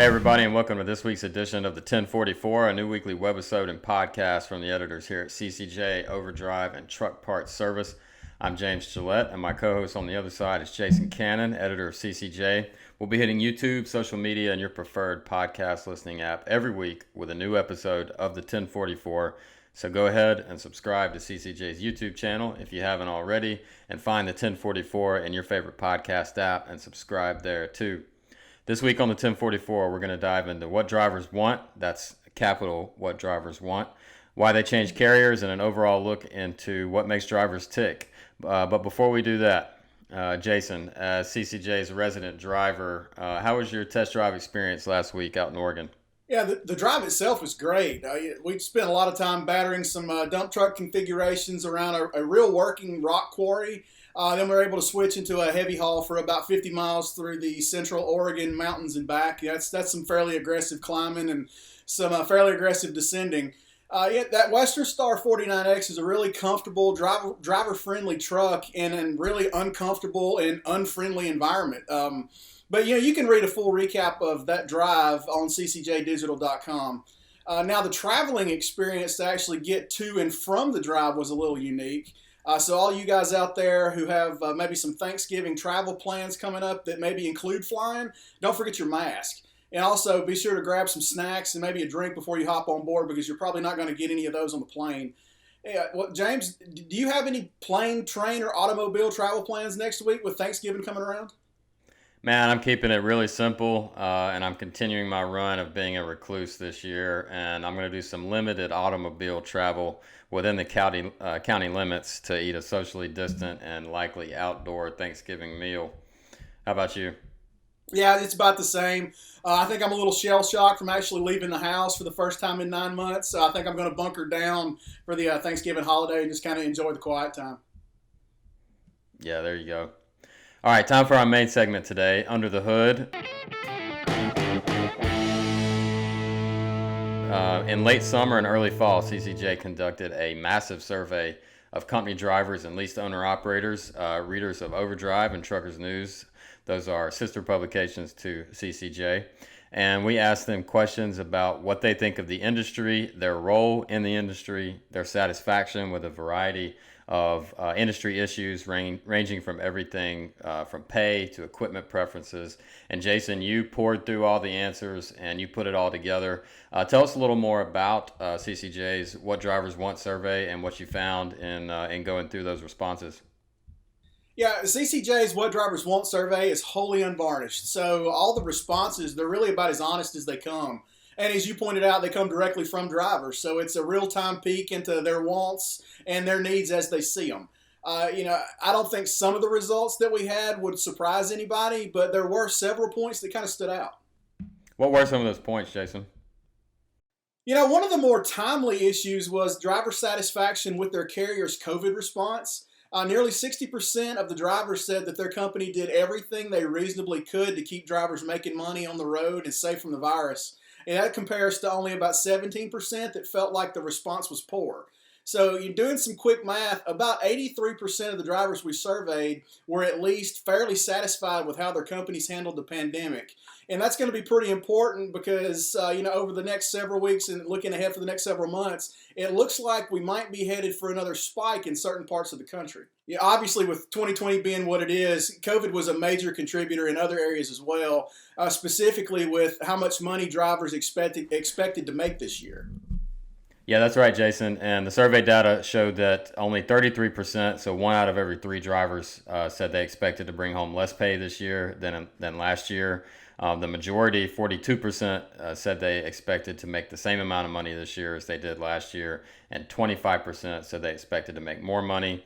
Hey, everybody, and welcome to this week's edition of the 1044, a new weekly webisode and podcast from the editors here at CCJ, Overdrive, and Truck Parts Service. I'm James Gillette, and my co-host on the other side is Jason Cannon, editor of CCJ. We'll be hitting YouTube, social media, and your preferred podcast listening app every week with a new episode of the 1044. So go ahead and subscribe to CCJ's YouTube channel if you haven't already, and find the 1044 in your favorite podcast app and subscribe there too. This week on the 1044, we're going to dive into what drivers want. That's capital what drivers want. Why they change carriers, and an overall look into what makes drivers tick. But before we do that, Jason, as CCJ's resident driver, how was your test drive experience last week out in Oregon? Yeah, the drive itself was great. We spent a lot of time battering some dump truck configurations around a real working rock quarry. Then we were able to switch into a heavy haul for about 50 miles through the central Oregon mountains and back. That's some fairly aggressive climbing and some fairly aggressive descending. That Western Star 49X is a really comfortable, driver-friendly truck in a really uncomfortable and unfriendly environment. But you can read a full recap of that drive on ccjdigital.com. Now, the traveling experience to actually get to and from the drive was a little unique. So all you guys out there who have maybe some Thanksgiving travel plans coming up that maybe include flying, don't forget your mask. And also be sure to grab some snacks and maybe a drink before you hop on board, because you're probably not going to get any of those on the plane. James, do you have any plane, train, or automobile travel plans next week with Thanksgiving coming around? Man, I'm keeping it really simple, and I'm continuing my run of being a recluse this year, and I'm going to do some limited automobile travel within the county limits to eat a socially distant and likely outdoor Thanksgiving meal. How about you? Yeah, it's about the same. I think I'm a little shell-shocked from actually leaving the house for the first time in 9 months. So I think I'm going to bunker down for the Thanksgiving holiday and just kind of enjoy the quiet time. Yeah, there you go. All right, time for our main segment today, Under the Hood. In late summer and early fall, CCJ conducted a massive survey of company drivers and leased owner-operators, readers of Overdrive and Truckers News. Those are sister publications to CCJ. And we asked them questions about what they think of the industry, their role in the industry, their satisfaction with a variety of industry issues ranging from everything from pay to equipment preferences. And Jason, you poured through all the answers and you put it all together. Tell us a little more about CCJ's What Drivers Want survey and what you found in going through those responses. Yeah, CCJ's What Drivers Want survey is wholly unvarnished. So all the responses, they're really about as honest as they come. And as you pointed out, they come directly from drivers. So it's a real-time peek into their wants and their needs as they see them. I don't think some of the results that we had would surprise anybody, but there were several points that kind of stood out. What were some of those points, Jason? One of the more timely issues was driver satisfaction with their carrier's COVID response. Nearly 60% of the drivers said that their company did everything they reasonably could to keep drivers making money on the road and safe from the virus. And that compares to only about 17% that felt like the response was poor. So you're doing some quick math, about 83% of the drivers we surveyed were at least fairly satisfied with how their companies handled the pandemic. And that's going to be pretty important because, over the next several weeks and looking ahead for the next several months, it looks like we might be headed for another spike in certain parts of the country. Yeah, obviously, with 2020 being what it is, COVID was a major contributor in other areas as well, specifically with how much money drivers expected to make this year. Yeah, that's right, Jason. And the survey data showed that only 33%, so one out of every three drivers, said they expected to bring home less pay this year than last year. The majority, 42%, said they expected to make the same amount of money this year as they did last year, and 25% said they expected to make more money.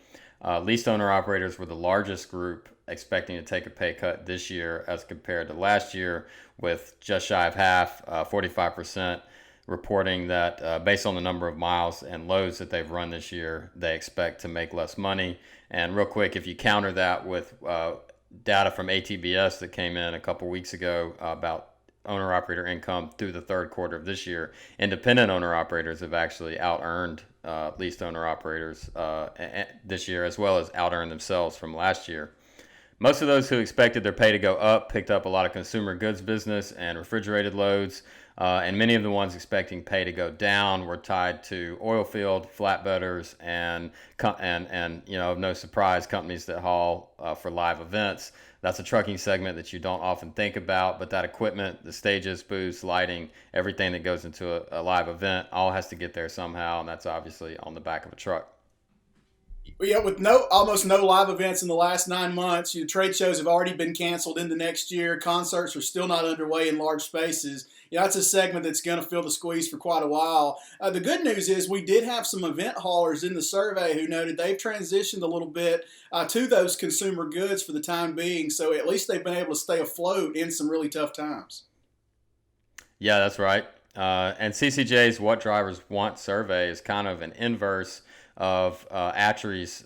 Leased owner operators were the largest group expecting to take a pay cut this year as compared to last year, with just shy of half, 45%, reporting that based on the number of miles and loads that they've run this year, they expect to make less money. And real quick, if you counter that with data from ATBS that came in a couple weeks ago about owner-operator income through the third quarter of this year, independent owner-operators have actually out-earned leased owner-operators this year, as well as out-earned themselves from last year. Most of those who expected their pay to go up picked up a lot of consumer goods business and refrigerated loads, and many of the ones expecting pay to go down were tied to oil field, flatbedders, and no surprise, companies that haul for live events. That's a trucking segment that you don't often think about, but that equipment, the stages, booths, lighting, everything that goes into a live event, all has to get there somehow, and that's obviously on the back of a truck. Yeah, with almost no live events in the last 9 months, trade shows have already been canceled into next year. Concerts are still not underway in large spaces. That's a segment that's going to feel the squeeze for quite a while. The good news is we did have some event haulers in the survey who noted they've transitioned a little bit to those consumer goods for the time being. So at least they've been able to stay afloat in some really tough times. Yeah, that's right. And CCJ's What Drivers Want survey is kind of an inverse of ATRI's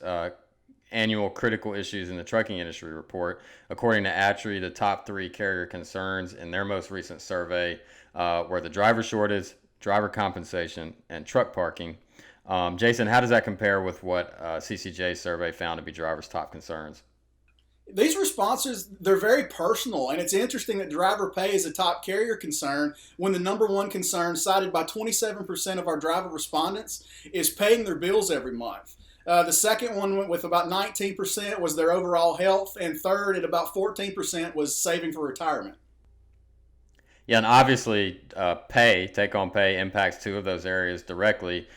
annual critical issues in the trucking industry report. According to ATRI, the top three carrier concerns in their most recent survey were the driver shortage, driver compensation, and truck parking. Jason, how does that compare with what CCJ's survey found to be drivers' top concerns? These responses, they're very personal, and it's interesting that driver pay is a top carrier concern when the number one concern cited by 27% of our driver respondents is paying their bills every month. The second one with about 19% was their overall health, and third at about 14% was saving for retirement. Yeah, and obviously, take-home pay impacts two of those areas directly,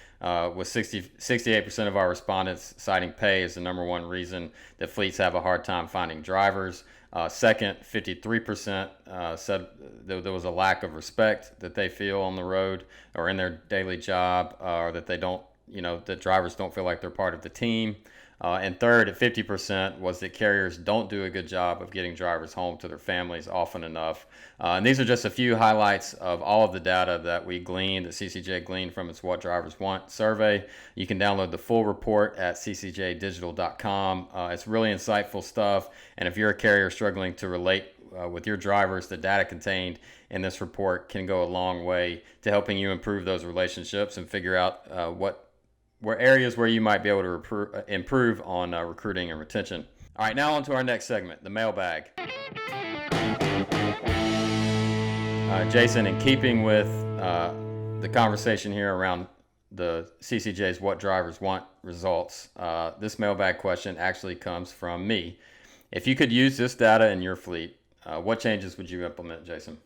with 68% of our respondents citing pay as the number one reason that fleets have a hard time finding drivers. Second, 53% said there was a lack of respect that they feel on the road or in their daily job, or that they don't, that drivers don't feel like they're part of the team. And third, at 50%, was that carriers don't do a good job of getting drivers home to their families often enough. And these are just a few highlights of all of the data that CCJ gleaned from its What Drivers Want survey. You can download the full report at ccjdigital.com. It's really insightful stuff. And if you're a carrier struggling to relate with your drivers, the data contained in this report can go a long way to helping you improve those relationships and figure out where areas where you might be able to improve on recruiting and retention. All right, now on to our next segment, the mailbag. Jason, in keeping with the conversation here around the CCJ's What Drivers Want results, this mailbag question actually comes from me. If you could use this data in your fleet, what changes would you implement, Jason?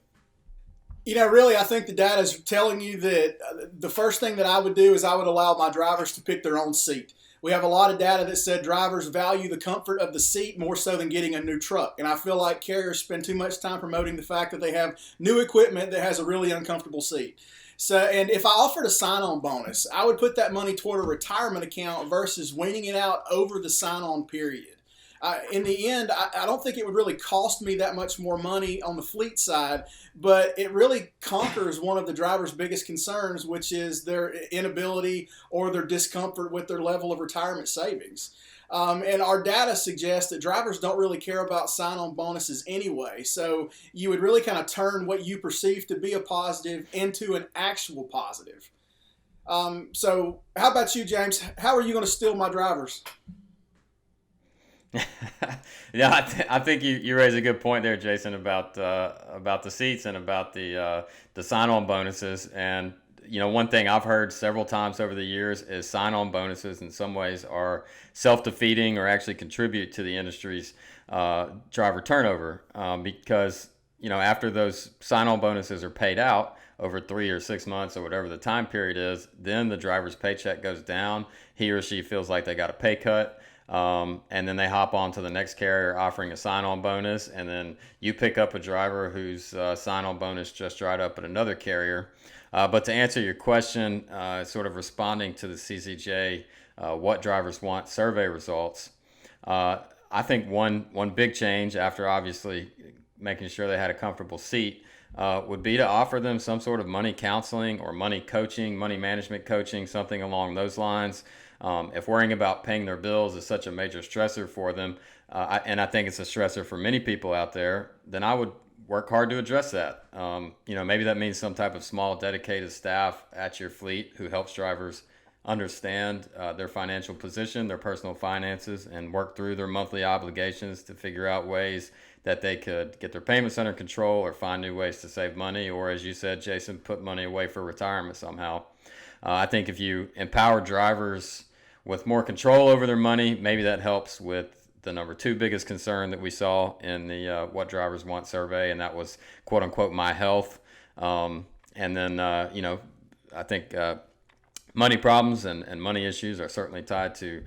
Really, I think the data is telling you that the first thing that I would do is I would allow my drivers to pick their own seat. We have a lot of data that said drivers value the comfort of the seat more so than getting a new truck. And I feel like carriers spend too much time promoting the fact that they have new equipment that has a really uncomfortable seat. So, and if I offered a sign-on bonus, I would put that money toward a retirement account versus weaning it out over the sign-on period. In the end, I don't think it would really cost me that much more money on the fleet side, but it really conquers one of the driver's biggest concerns, which is their inability or their discomfort with their level of retirement savings. And our data suggests that drivers don't really care about sign-on bonuses anyway, so you would really kind of turn what you perceive to be a positive into an actual positive. So how about you, James? How are you going to steal my drivers? Yeah, I think you raise a good point there, Jason, about the seats and about the sign-on bonuses. And one thing I've heard several times over the years is sign-on bonuses in some ways are self-defeating or actually contribute to the industry's driver turnover, because after those sign-on bonuses are paid out over 3 or 6 months or whatever the time period is, then the driver's paycheck goes down. He or she feels like they got a pay cut. And then they hop on to the next carrier offering a sign-on bonus, and then you pick up a driver whose sign-on bonus just dried up at another carrier. But to answer your question, sort of responding to the CCJ What Drivers Want survey results, I think one big change after obviously making sure they had a comfortable seat would be to offer them some sort of money counseling or money coaching, money management coaching, something along those lines. If worrying about paying their bills is such a major stressor for them, and I think it's a stressor for many people out there, then I would work hard to address that. Maybe that means some type of small dedicated staff at your fleet who helps drivers understand their financial position, their personal finances, and work through their monthly obligations to figure out ways that they could get their payments under control or find new ways to save money, or as you said, Jason, put money away for retirement somehow. I think if you empower drivers with more control over their money, maybe that helps with the number two biggest concern that we saw in the What Drivers Want survey, and that was quote unquote my health. And then, I think money problems and money issues are certainly tied to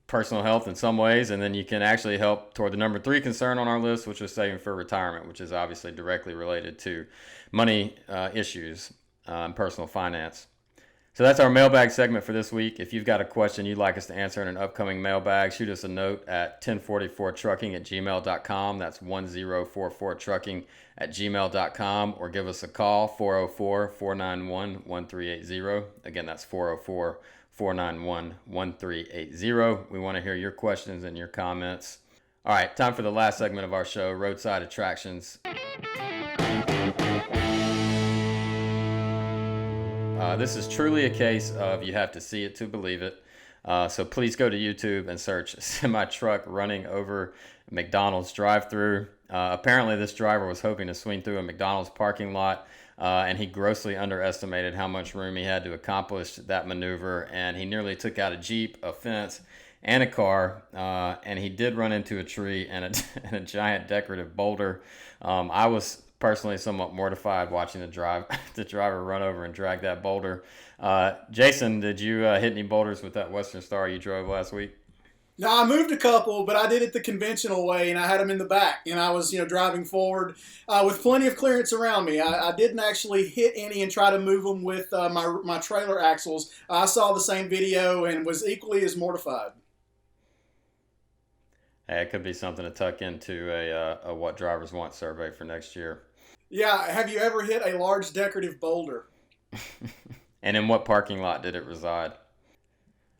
personal health in some ways, and then you can actually help toward the number three concern on our list, which was saving for retirement, which is obviously directly related to money issues and personal finance. So that's our mailbag segment for this week. If you've got a question you'd like us to answer in an upcoming mailbag, shoot us a note at 1044trucking@gmail.com. That's 1044trucking@gmail.com, or give us a call, 404-491-1380. Again, that's 404-491-1380. We want to hear your questions and your comments. All right, time for the last segment of our show, Roadside Attractions. This is truly a case of you have to see it to believe it. So please go to YouTube and search semi-truck running over McDonald's drive-thru. Apparently this driver was hoping to swing through a McDonald's parking lot, and he grossly underestimated how much room he had to accomplish that maneuver, and he nearly took out a Jeep, a fence, and a car, and he did run into a tree and a giant decorative boulder. I was personally somewhat mortified watching the driver run over and drag that boulder. Jason, did you hit any boulders with that Western Star you drove last week? No, I moved a couple, but I did it the conventional way, and I had them in the back, and I was, driving forward with plenty of clearance around me. I didn't actually hit any and try to move them with my trailer axles. I saw the same video and was equally as mortified. Hey, it could be something to tuck into a What Drivers Want survey for next year. Yeah, have you ever hit a large decorative boulder? And in what parking lot did it reside?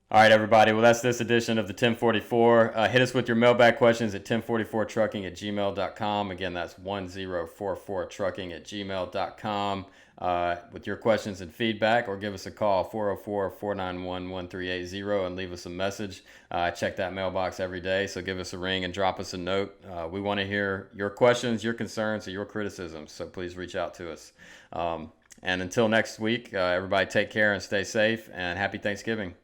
All right, everybody. Well, that's this edition of the 1044. Hit us with your mailbag questions at 1044trucking@gmail.com. Again, that's 1044trucking@gmail.com. With your questions and feedback, or give us a call, 404-491-1380, and leave us a message. I check that mailbox every day, so give us a ring and drop us a note. We want to hear your questions, your concerns, or your criticisms, so please reach out to us. And until next week, everybody take care and stay safe, and happy Thanksgiving.